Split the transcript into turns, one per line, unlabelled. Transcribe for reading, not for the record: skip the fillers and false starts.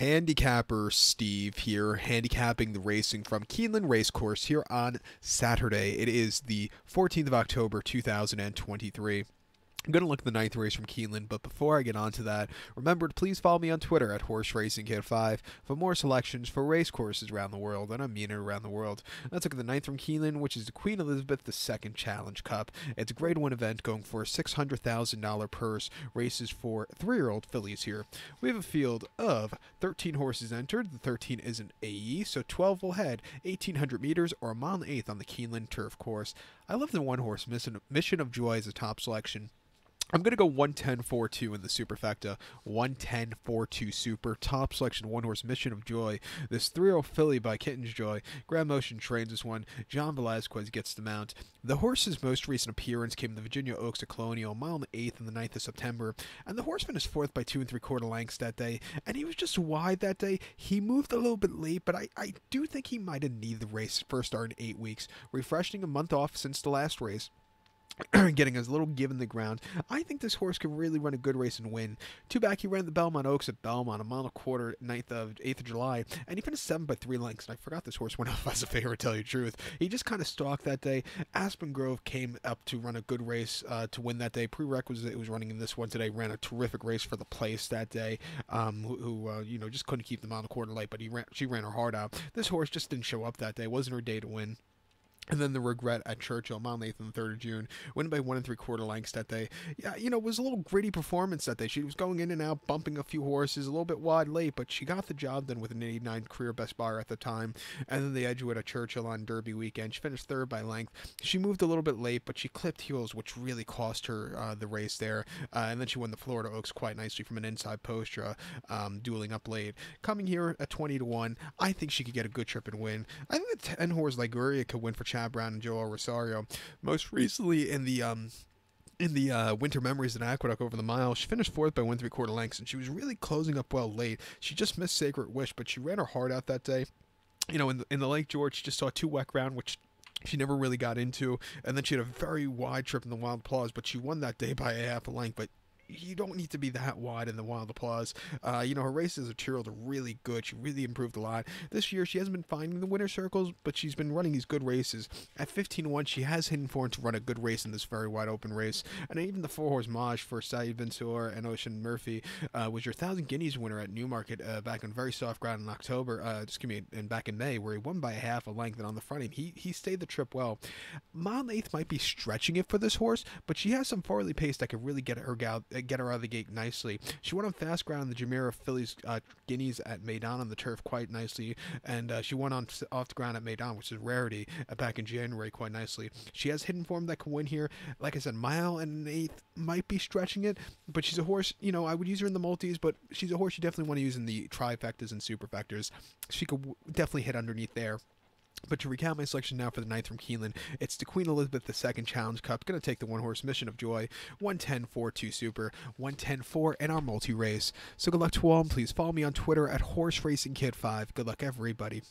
Handicapper Steve here, handicapping the racing from Keeneland Racecourse here on Saturday. It is the 14th of October, 2023. I'm going to look at the ninth race from Keeneland, but before I get on to that, remember to please follow me on Twitter at HorseRacingKid5 for more selections for race courses around the world, and I mean it around the world. Let's look at the ninth from Keeneland, which is the Queen Elizabeth II Challenge Cup. It's a grade 1 event going for a $600,000 purse, races for 3-year-old fillies here. We have a field of 13 horses entered. The 13 is an AE, so 12 will head 1,800 meters or a mile and 1/8 on the Keeneland turf course. I love the one-horse Mission of Joy as a top selection. I'm going to go 110-4-2 in the superfecta. 110-4-2 super. Top selection, one-horse Mission of Joy. This 3-year-old filly by Kitten's Joy. Grand Motion trains this one. John Velazquez gets the mount. The horse's most recent appearance came in the Virginia Oaks at Colonial, mile and 1/8 on the 9th of September. And the horse finished 4th by 2 3/4 lengths that day. And he was just wide that day. He moved a little bit late, but I do think he might have needed the race first start in 8 weeks. Refreshing a month off since the last race. Getting a little give in the ground. I think this horse could really run a good race and win. Two back, he ran the Belmont Oaks at Belmont, a mile and a quarter, 8th of July, and he finished 7 by 3 lengths. And I forgot this horse went off as a favorite, to tell you the truth. He just kind of stalked that day. Aspen Grove came up to run a good race to win that day. Prerequisite, it was running in this one today. Ran a terrific race for the place that day. Who just couldn't keep the mile and a quarter light, but she ran her heart out. This horse just didn't show up that day. It wasn't her day to win. And then the regret at Churchill, mile and 1/8 on the 3rd of June, winning by 1 3/4 lengths that day. Yeah, it was a little gritty performance that day. She was going in and out, bumping a few horses, a little bit wide late, but she got the job done with an 89 career best bar at the time. And then the Edgewood at Churchill on Derby weekend. She finished 3rd by length. She moved a little bit late, but she clipped heels, which really cost her the race there. And then she won the Florida Oaks quite nicely from an inside post draw, dueling up late. Coming here at 20-1, I think she could get a good trip and win. I think the 10 horse Liguria could win for Chad Brown and Joel Rosario. Most recently in the Winter Memories at Aqueduct over the mile, she finished 4th by 1 3/4 lengths, and she was really closing up well late. She just missed Sacred Wish, but she ran her heart out that day. In the Lake George, she just saw 2 wet ground, which she never really got into, and then she had a very wide trip in the Wild Applause, but she won that day by a half a length. But you don't need to be that wide in the Wild Applause. Her races as a 2-year-old are really good. She really improved a lot. This year, she hasn't been finding the winner circles, but she's been running these good races. At 15-1, she has hidden form to run a good race in this very wide open race. And even the 4-horse Maj for Saeed Ventura and Ocean Murphy was your 1,000 Guineas winner at Newmarket back on very soft ground in October. And back in May, where he won by a half a length, and on the front end, he stayed the trip well. Mile and 1/8 might be stretching it for this horse, but she has some Farley pace that could really get her out of the gate nicely. She won on fast ground in the Jumeirah Phillies Guineas at Maidan on the turf quite nicely, and she won off the ground at Maidan, which is a rarity, back in January quite nicely. She has hidden form that can win here. Like I said, mile and 1/8 might be stretching it, but she's a horse, I would use her in the multis, but she's a horse you definitely want to use in the trifectas and superfectas. She could definitely hit underneath there. But to recap my selection now for the 9th from Keeneland, it's the Queen Elizabeth II Challenge Cup. Going to take the one-horse Mission of Joy, 110-4-2 Super, 110-4 in our multi-race. So good luck to all, and please follow me on Twitter at HorseRacingKid5. Good luck, everybody.